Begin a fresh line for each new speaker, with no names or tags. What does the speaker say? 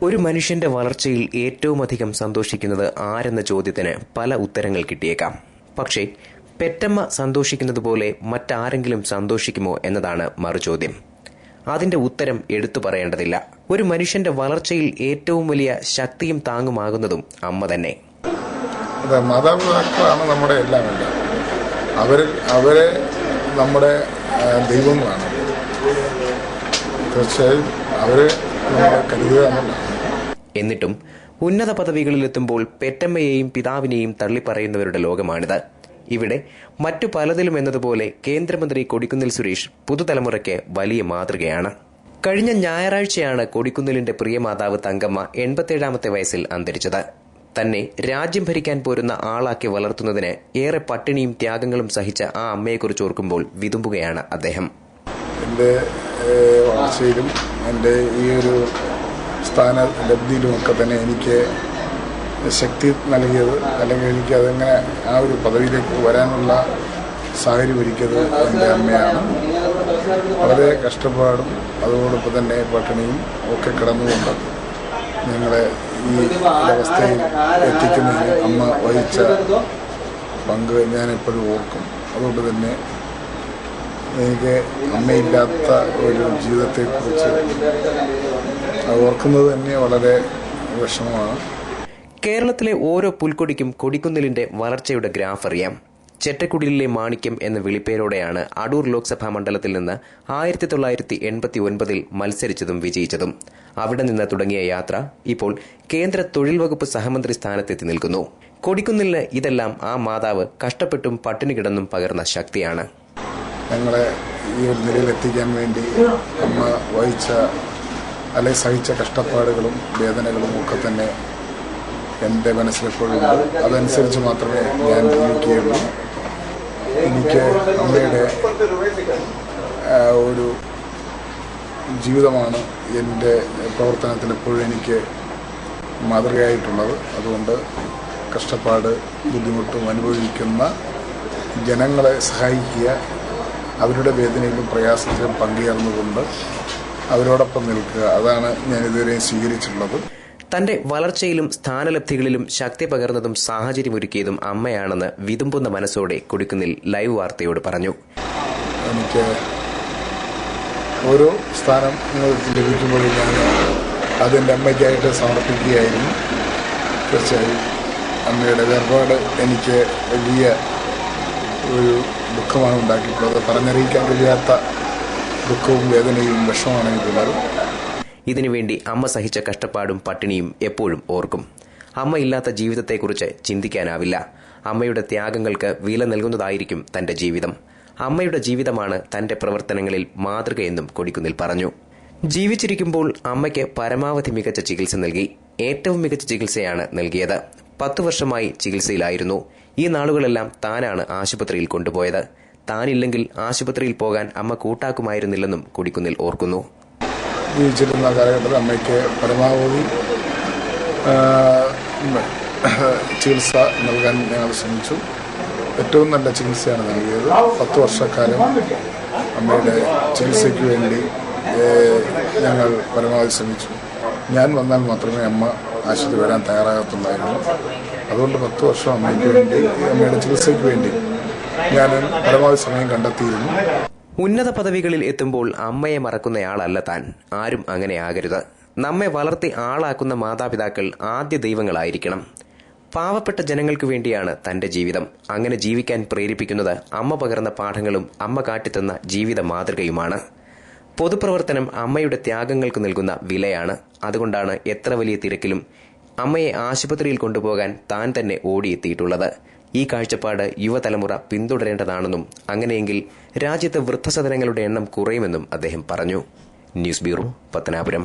ഒരു മനുഷ്യന്റെ വളർച്ചയിൽ ഏറ്റവുമധികം സന്തോഷിക്കുന്നത് ആരെന്ന ചോദ്യത്തിന് പല ഉത്തരങ്ങൾ കിട്ടിയേക്കാം. പക്ഷേ പെറ്റമ്മ സന്തോഷിക്കുന്നതുപോലെ മറ്റാരെങ്കിലും സന്തോഷിക്കുമോ എന്നതാണ് മറുചോദ്യം. അതിന്റെ ഉത്തരം എടുത്തു പറയേണ്ടതില്ല. ഒരു മനുഷ്യന്റെ വളർച്ചയിൽ ഏറ്റവും വലിയ ശക്തിയും താങ്ങുമാകുന്നതും അമ്മ തന്നെ.
മാതാപിതാക്കളാണ് നമ്മുടെ എല്ലാം. അവരെ നമ്മുടെ ദൈവങ്ങളാണ്. തീർച്ചയായും അവരെ കരുതുക എന്നുള്ളതാണ്.
എന്നിട്ടും ഉന്നത പദവികളിലെത്തുമ്പോൾ പെറ്റമ്മയെയും പിതാവിനെയും തള്ളിപ്പറയുന്നവരുടെ ലോകമാണിത്. ഇവിടെ മറ്റു പലതിലും എന്നതുപോലെ കേന്ദ്രമന്ത്രി കൊടിക്കുന്നിൽ സുരേഷ് പുതുതലമുറയ്ക്ക് വലിയ മാതൃകയാണ്. കഴിഞ്ഞ ഞായറാഴ്ചയാണ് കൊടിക്കുന്നിലിന്റെ പ്രിയമാതാവ് തങ്കമ്മ 87ാമത്തെ വയസ്സിൽ അന്തരിച്ചത്. തന്നെ രാജ്യം ഭരിക്കാൻ പോരുന്ന ആളാക്കി വളർത്തുന്നതിന് ഏറെ പട്ടിണിയും ത്യാഗങ്ങളും സഹിച്ച ആ അമ്മയെക്കുറിച്ച് ഓർക്കുമ്പോൾ വിതുമ്പുകയാണ് അദ്ദേഹം.
എൻ്റെ വളർച്ചയിലും എൻ്റെ ഈ ഒരു സ്ഥാന ലബ്ധിയിലുമൊക്കെ തന്നെ എനിക്ക് ശക്തി നൽകിയത്, അല്ലെങ്കിൽ എനിക്ക് അതെങ്ങനെ ആ ഒരു പദവിയിലേക്ക് വരാനുള്ള സാഹചര്യം ഒരുക്കിയത് എൻ്റെ അമ്മയാണ്. വളരെ കഷ്ടപ്പാടും അതോടൊപ്പം തന്നെ പട്ടിണിയും ഒക്കെ കടന്നുകൊണ്ട് ഞങ്ങളെ ഈ അവസ്ഥയിൽ എത്തിക്കുന്നതിന് അമ്മ വഹിച്ച പങ്ക് ഞാൻ എപ്പോഴും ഓർക്കും. അതുകൊണ്ട് തന്നെ എനിക്ക് അമ്മയില്ലാത്ത ഒരു ജീവിതത്തെക്കുറിച്ച് ഓർക്കുന്നത് തന്നെ വളരെ വിഷമമാണ്.
കേരളത്തിലെ ഓരോ പുൽക്കൊടിക്കും കൊടിക്കുന്നിലിന്റെ വളർച്ചയുടെ ഗ്രാഫ് അറിയാം. ചെറ്റക്കുടിലിലെ മാണിക്യം എന്ന വിളിപ്പേരോടെയാണ് അടൂർ ലോക്സഭാ മണ്ഡലത്തിൽ നിന്ന് 1989 മത്സരിച്ചതും വിജയിച്ചതും. അവിടെ നിന്ന് തുടങ്ങിയ യാത്ര ഇപ്പോൾ കേന്ദ്ര തൊഴിൽ വകുപ്പ് സഹമന്ത്രി സ്ഥാനത്തെത്തി നിൽക്കുന്നു. കൊടിക്കുന്നിലിന് ഇതെല്ലാം ആ മാതാവ് കഷ്ടപ്പെട്ടും പട്ടിണി കിടന്നും പകർന്ന ശക്തിയാണ്.
ഞങ്ങളെ ഈ ഒരു നിലയിലെത്തിക്കാൻ വേണ്ടി അമ്മ വഹിച്ച സഹിച്ച കഷ്ടപ്പാടുകളും വേദനകളും ഒക്കെ തന്നെ എൻ്റെ മനസ്സിലെപ്പോഴുണ്ട്. അതനുസരിച്ച് മാത്രമേ ഞാൻ ജീവിക്കുകയുള്ളൂ. എനിക്ക് അമ്മയുടെ ഒരു ജീവിതമാണ് എൻ്റെ പ്രവർത്തനത്തിൽ എപ്പോഴും എനിക്ക് മാതൃകയായിട്ടുള്ളത്. അതുകൊണ്ട് കഷ്ടപ്പാട് ബുദ്ധിമുട്ടും അനുഭവിക്കുന്ന ജനങ്ങളെ സഹായിക്കുക, അവരുടെ വേദനയിലും പ്രയാസത്തിലും പങ്കുചേർന്നുകൊണ്ട് അവരോടൊപ്പം നിൽക്കുക, അതാണ് ഞാൻ ഇതുവരെ സ്വീകരിച്ചിട്ടുള്ളത്.
തന്റെ വളർച്ചയിലും സ്ഥാനലബ്ധികളിലും ശക്തി പകർന്നതും സാഹചര്യമൊരുക്കിയതും അമ്മയാണെന്ന് വിതുമ്പുന്ന മനസ്സോടെ കൊടിക്കുന്നിൽ ലൈവ് വാർത്തയോട് പറഞ്ഞു.
എനിക്ക് ഓരോ സ്ഥാനം ലഭിക്കുമ്പോഴും ഞാൻ അതെൻ്റെ അമ്മയ്ക്കായിട്ട് സമർപ്പിക്കുകയായിരുന്നു. തീർച്ചയായും അമ്മയുടെ വേർപാട് എനിക്ക് വലിയ ഒരു ദുഃഖമാണ് ഉണ്ടാക്കിയിട്ടുള്ളത്. പറഞ്ഞറിയിക്കാൻ കഴിയാത്ത ദുഃഖവും വേദനയും വിഷമമാണ് എനിക്കുള്ളത്.
ഇതിനുവേണ്ടി അമ്മ സഹിച്ച കഷ്ടപ്പാടും പട്ടിണിയും എപ്പോഴും ഓർക്കും. അമ്മ ഇല്ലാത്ത ജീവിതത്തെക്കുറിച്ച് ചിന്തിക്കാനാവില്ല. അമ്മയുടെ ത്യാഗങ്ങൾക്ക് വില നൽകുന്നതായിരിക്കും തന്റെ ജീവിതം. അമ്മയുടെ ജീവിതമാണ് തന്റെ പ്രവർത്തനങ്ങളിൽ മാതൃകയെന്നും കൊടിക്കുന്നിൽ പറഞ്ഞു. ജീവിച്ചിരിക്കുമ്പോൾ അമ്മയ്ക്ക് പരമാവധി മികച്ച ചികിത്സ നൽകി. ഏറ്റവും മികച്ച ചികിത്സയാണ് നൽകിയത്. 10 വർഷമായി ചികിത്സയിലായിരുന്നു. ഈ നാളുകളെല്ലാം താനാണ് ആശുപത്രിയിൽ കൊണ്ടുപോയത്. താനില്ലെങ്കിൽ ആശുപത്രിയിൽ പോകാൻ അമ്മ കൂട്ടാക്കുമായിരുന്നില്ലെന്നും കൊടിക്കുന്നിൽ ഓർക്കുന്നു.
ജീവിച്ചിരുന്ന കാലഘട്ടത്തിൽ അമ്മയ്ക്ക് പരമാവധി ചികിത്സ നൽകാൻ ഞങ്ങൾ ശ്രമിച്ചു. ഏറ്റവും നല്ല ചികിത്സയാണ് നൽകിയത്. 10 വർഷക്കാലം അമ്മയുടെ ചികിത്സയ്ക്ക് വേണ്ടി ഞങ്ങൾ പരമാവധി ശ്രമിച്ചു. ഞാൻ വന്നാൽ മാത്രമേ അമ്മ ആശുപത്രി വരാൻ തയ്യാറാകത്തുണ്ടായിരുന്നു. അതുകൊണ്ട് 10 വർഷം അമ്മയ്ക്ക് വേണ്ടി, അമ്മയുടെ ചികിത്സയ്ക്ക് വേണ്ടി ഞാൻ പരമാവധി സമയം കണ്ടെത്തിയിരുന്നു.
ഉന്നത പദവികളിൽ എത്തുമ്പോൾ അമ്മയെ മറക്കുന്നയാളല്ല താൻ. ആരും അങ്ങനെ ആകരുത്. നമ്മെ വളർത്തി ആളാക്കുന്ന മാതാപിതാക്കൾ ആദ്യ ദൈവങ്ങളായിരിക്കണം. പാവപ്പെട്ട ജനങ്ങൾക്ക് വേണ്ടിയാണ് തന്റെ ജീവിതം. അങ്ങനെ ജീവിക്കാൻ പ്രേരിപ്പിക്കുന്നത് അമ്മ പകർന്ന പാഠങ്ങളും അമ്മ കാട്ടിത്തന്ന ജീവിത മാതൃകയുമാണ്. പൊതുപ്രവർത്തനം അമ്മയുടെ ത്യാഗങ്ങൾക്ക് നൽകുന്ന വിലയാണ്. അതുകൊണ്ടാണ് എത്ര വലിയ തിരക്കിലും അമ്മയെ ആശുപത്രിയിൽ കൊണ്ടുപോകാൻ താൻ തന്നെ ഓടിയെത്തിയിട്ടുള്ളത്. ഈ കാഴ്ചപ്പാട് യുവതലമുറ പിന്തുടരേണ്ടതാണെന്നും അങ്ങനെയെങ്കിൽ രാജ്യത്ത് വൃദ്ധസദനങ്ങളുടെ എണ്ണം കുറയുമെന്നും അദ്ദേഹം പറഞ്ഞു. News bureau, Pathanapuram.